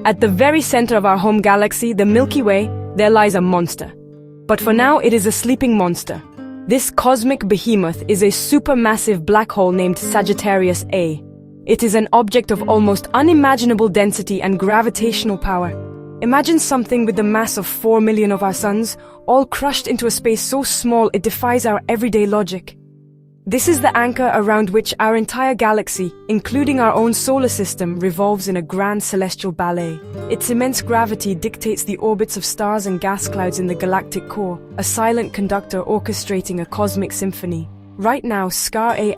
At the very center of our home galaxy, the Milky Way, there lies a monster. But for now, it is a sleeping monster. This cosmic behemoth is a supermassive black hole named Sagittarius A. It is an object of almost unimaginable density and gravitational power. Imagine something with the mass of 4 million of our suns, all crushed into a space so small it defies our everyday logic. This is the anchor around which our entire galaxy, including our own solar system, revolves in a grand celestial ballet. Its immense gravity dictates the orbits of stars and gas clouds in the galactic core, a silent conductor orchestrating a cosmic symphony. Right now, Scar A**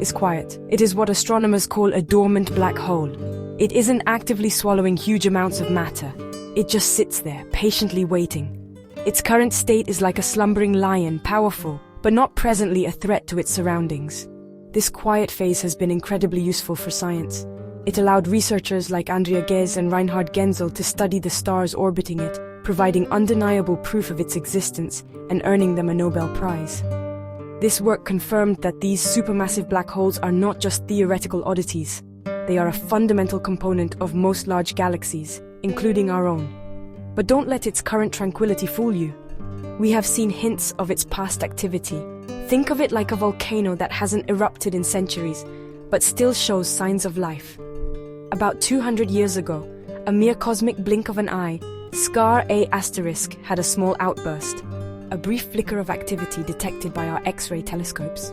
is quiet. It is what astronomers call a dormant black hole. It isn't actively swallowing huge amounts of matter. It just sits there, patiently waiting. Its current state is like a slumbering lion, powerful, but not presently a threat to its surroundings. This quiet phase has been incredibly useful for science. It allowed researchers like Andrea Ghez and Reinhard Genzel to study the stars orbiting it, providing undeniable proof of its existence and earning them a Nobel Prize. This work confirmed that these supermassive black holes are not just theoretical oddities. They are a fundamental component of most large galaxies, including our own. But don't let its current tranquility fool you. We have seen hints of its past activity. Think of it like a volcano that hasn't erupted in centuries, but still shows signs of life. About 200 years ago, a mere cosmic blink of an eye, Scar A** had a small outburst, a brief flicker of activity detected by our X-ray telescopes.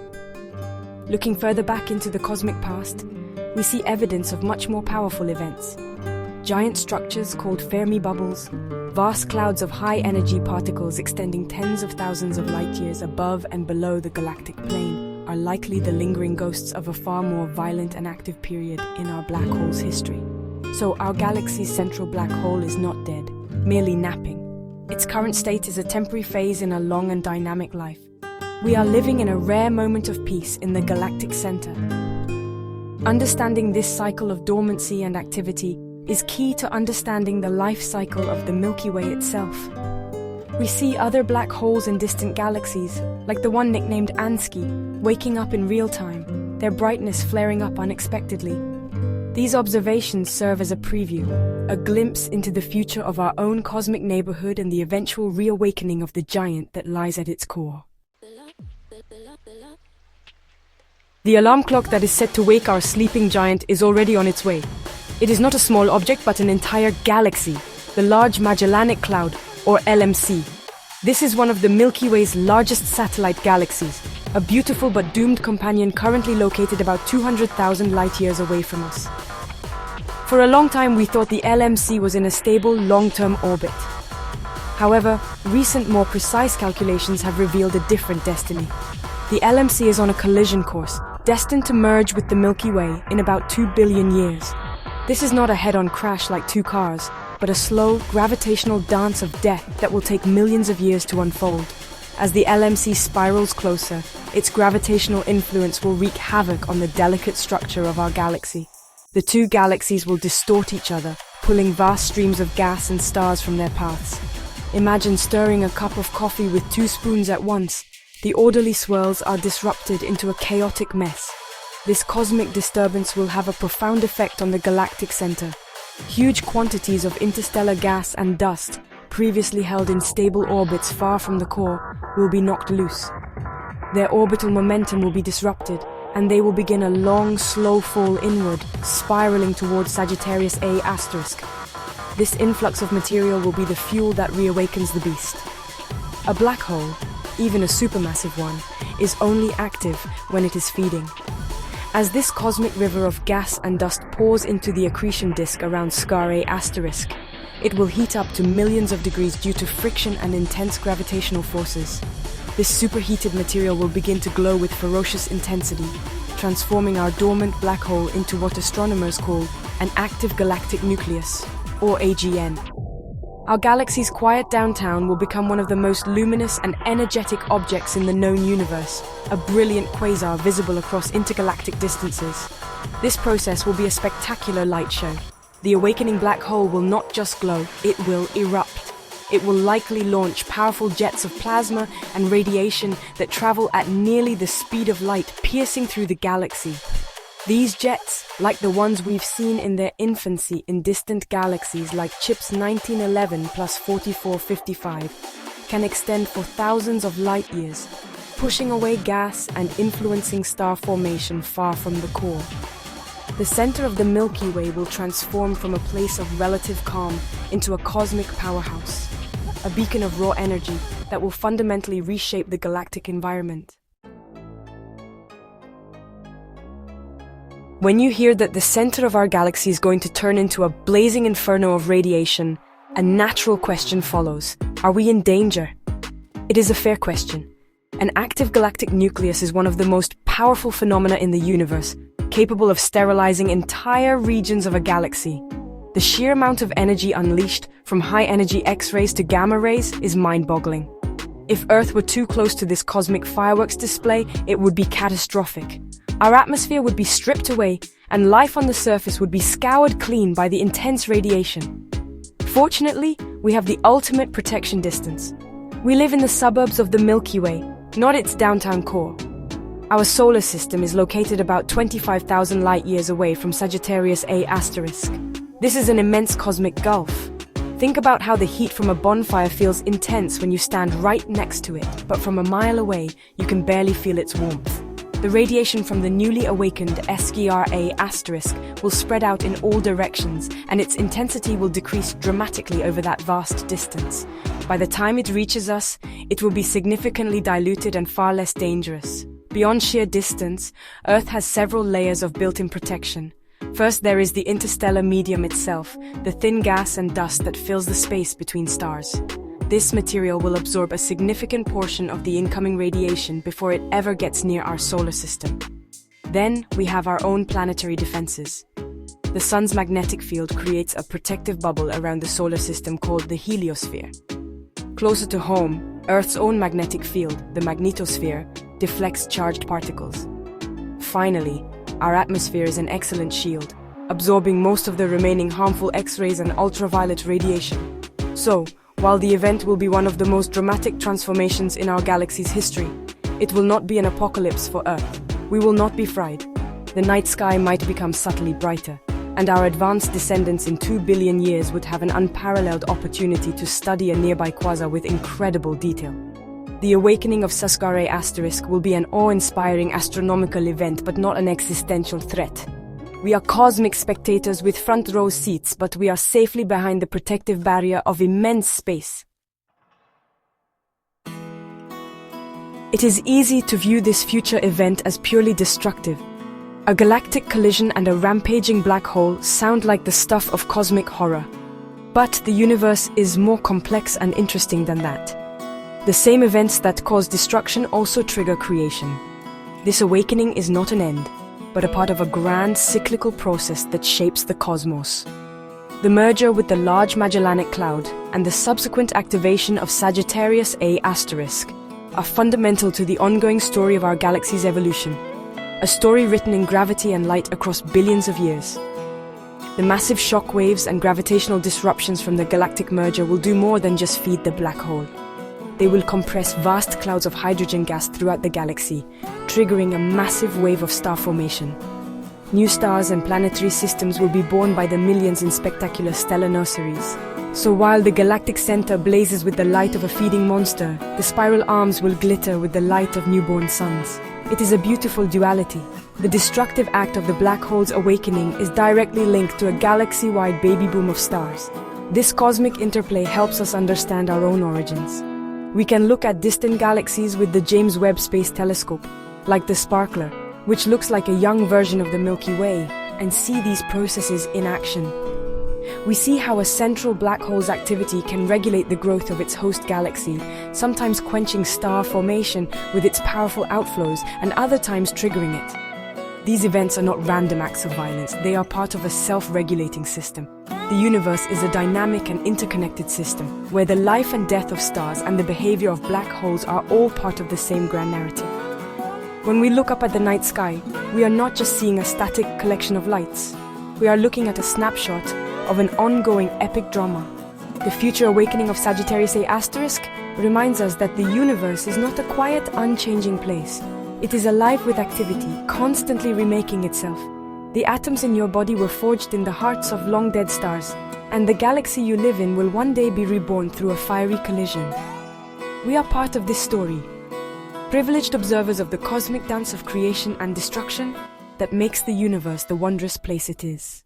Looking further back into the cosmic past, we see evidence of much more powerful events. Giant structures called Fermi bubbles, vast clouds of high-energy particles extending tens of thousands of light-years above and below the galactic plane are likely the lingering ghosts of a far more violent and active period in our black hole's history. So our galaxy's central black hole is not dead, merely napping. Its current state is a temporary phase in a long and dynamic life. We are living in a rare moment of peace in the galactic center. Understanding this cycle of dormancy and activity is key to understanding the life cycle of the Milky Way itself. We see other black holes in distant galaxies, like the one nicknamed Ansky, waking up in real time, their brightness flaring up unexpectedly. These observations serve as a preview, a glimpse into the future of our own cosmic neighborhood and the eventual reawakening of the giant that lies at its core. The alarm clock that is set to wake our sleeping giant is already on its way. It is not a small object, but an entire galaxy, the Large Magellanic Cloud, or LMC. This is one of the Milky Way's largest satellite galaxies, a beautiful but doomed companion currently located about 200,000 light-years away from us. For a long time, we thought the LMC was in a stable, long-term orbit. However, recent, more precise calculations have revealed a different destiny. The LMC is on a collision course, destined to merge with the Milky Way in about 2 billion years. This is not a head-on crash like two cars, but a slow, gravitational dance of death that will take millions of years to unfold. As the LMC spirals closer, its gravitational influence will wreak havoc on the delicate structure of our galaxy. The two galaxies will distort each other, pulling vast streams of gas and stars from their paths. Imagine stirring a cup of coffee with 2 spoons at once. The orderly swirls are disrupted into a chaotic mess. This cosmic disturbance will have a profound effect on the galactic center. Huge quantities of interstellar gas and dust, previously held in stable orbits far from the core, will be knocked loose. Their orbital momentum will be disrupted, and they will begin a long, slow fall inward, spiraling towards Sagittarius A*. This influx of material will be the fuel that reawakens the beast. A black hole, even a supermassive one, is only active when it is feeding. As this cosmic river of gas and dust pours into the accretion disk around Scar A*, it will heat up to millions of degrees due to friction and intense gravitational forces. This superheated material will begin to glow with ferocious intensity, transforming our dormant black hole into what astronomers call an active galactic nucleus, or AGN. Our galaxy's quiet downtown will become one of the most luminous and energetic objects in the known universe, a brilliant quasar visible across intergalactic distances. This process will be a spectacular light show. The awakening black hole will not just glow, it will erupt. It will likely launch powerful jets of plasma and radiation that travel at nearly the speed of light, piercing through the galaxy. These jets, like the ones we've seen in their infancy in distant galaxies like CHIPS 1911 plus 4455, can extend for thousands of light years, pushing away gas and influencing star formation far from the core. The center of the Milky Way will transform from a place of relative calm into a cosmic powerhouse, a beacon of raw energy that will fundamentally reshape the galactic environment. When you hear that the center of our galaxy is going to turn into a blazing inferno of radiation, a natural question follows. Are we in danger? It is a fair question. An active galactic nucleus is one of the most powerful phenomena in the universe, capable of sterilizing entire regions of a galaxy. The sheer amount of energy unleashed, from high-energy X-rays to gamma rays, is mind-boggling. If Earth were too close to this cosmic fireworks display, it would be catastrophic. Our atmosphere would be stripped away, and life on the surface would be scoured clean by the intense radiation. Fortunately, we have the ultimate protection distance. We live in the suburbs of the Milky Way, not its downtown core. Our solar system is located about 25,000 light-years away from Sagittarius A asterisk. This is an immense cosmic gulf. Think about how the heat from a bonfire feels intense when you stand right next to it, but from a mile away, you can barely feel its warmth. The radiation from the newly awakened Sagittarius A asterisk will spread out in all directions, and its intensity will decrease dramatically over that vast distance. By the time it reaches us, it will be significantly diluted and far less dangerous. Beyond sheer distance, Earth has several layers of built-in protection. First, there is the interstellar medium itself, the thin gas and dust that fills the space between stars. This material will absorb a significant portion of the incoming radiation before it ever gets near our solar system. Then, we have our own planetary defenses. The Sun's magnetic field creates a protective bubble around the solar system called the heliosphere. Closer to home, Earth's own magnetic field, the magnetosphere, deflects charged particles. Finally, our atmosphere is an excellent shield, absorbing most of the remaining harmful X-rays and ultraviolet radiation. So, while the event will be one of the most dramatic transformations in our galaxy's history, it will not be an apocalypse for Earth. We will not be fried. The night sky might become subtly brighter, and our advanced descendants in 2 billion years would have an unparalleled opportunity to study a nearby quasar with incredible detail. The awakening of Sagittarius A asterisk will be an awe-inspiring astronomical event, but not an existential threat. We are cosmic spectators with front-row seats, but we are safely behind the protective barrier of immense space. It is easy to view this future event as purely destructive. A galactic collision and a rampaging black hole sound like the stuff of cosmic horror. But the universe is more complex and interesting than that. The same events that cause destruction also trigger creation. This awakening is not an end, but a part of a grand cyclical process that shapes the cosmos. The merger with the Large Magellanic Cloud and the subsequent activation of Sagittarius A asterisk are fundamental to the ongoing story of our galaxy's evolution, a story written in gravity and light across billions of years. The massive shock waves and gravitational disruptions from the galactic merger will do more than just feed the black hole. They will compress vast clouds of hydrogen gas throughout the galaxy, triggering a massive wave of star formation. New stars and planetary systems will be born by the millions in spectacular stellar nurseries. So while the galactic center blazes with the light of a feeding monster, the spiral arms will glitter with the light of newborn suns. It is a beautiful duality. The destructive act of the black hole's awakening is directly linked to a galaxy-wide baby boom of stars. This cosmic interplay helps us understand our own origins. We can look at distant galaxies with the James Webb Space Telescope, like the Sparkler, which looks like a young version of the Milky Way, and see these processes in action. We see how a central black hole's activity can regulate the growth of its host galaxy, sometimes quenching star formation with its powerful outflows, and other times triggering it. These events are not random acts of violence, they are part of a self-regulating system. The universe is a dynamic and interconnected system, where the life and death of stars and the behavior of black holes are all part of the same grand narrative. When we look up at the night sky, we are not just seeing a static collection of lights. We are looking at a snapshot of an ongoing epic drama. The future awakening of Sagittarius A asterisk reminds us that the universe is not a quiet, unchanging place. It is alive with activity, constantly remaking itself. The atoms in your body were forged in the hearts of long-dead stars, and the galaxy you live in will one day be reborn through a fiery collision. We are part of this story, privileged observers of the cosmic dance of creation and destruction that makes the universe the wondrous place it is.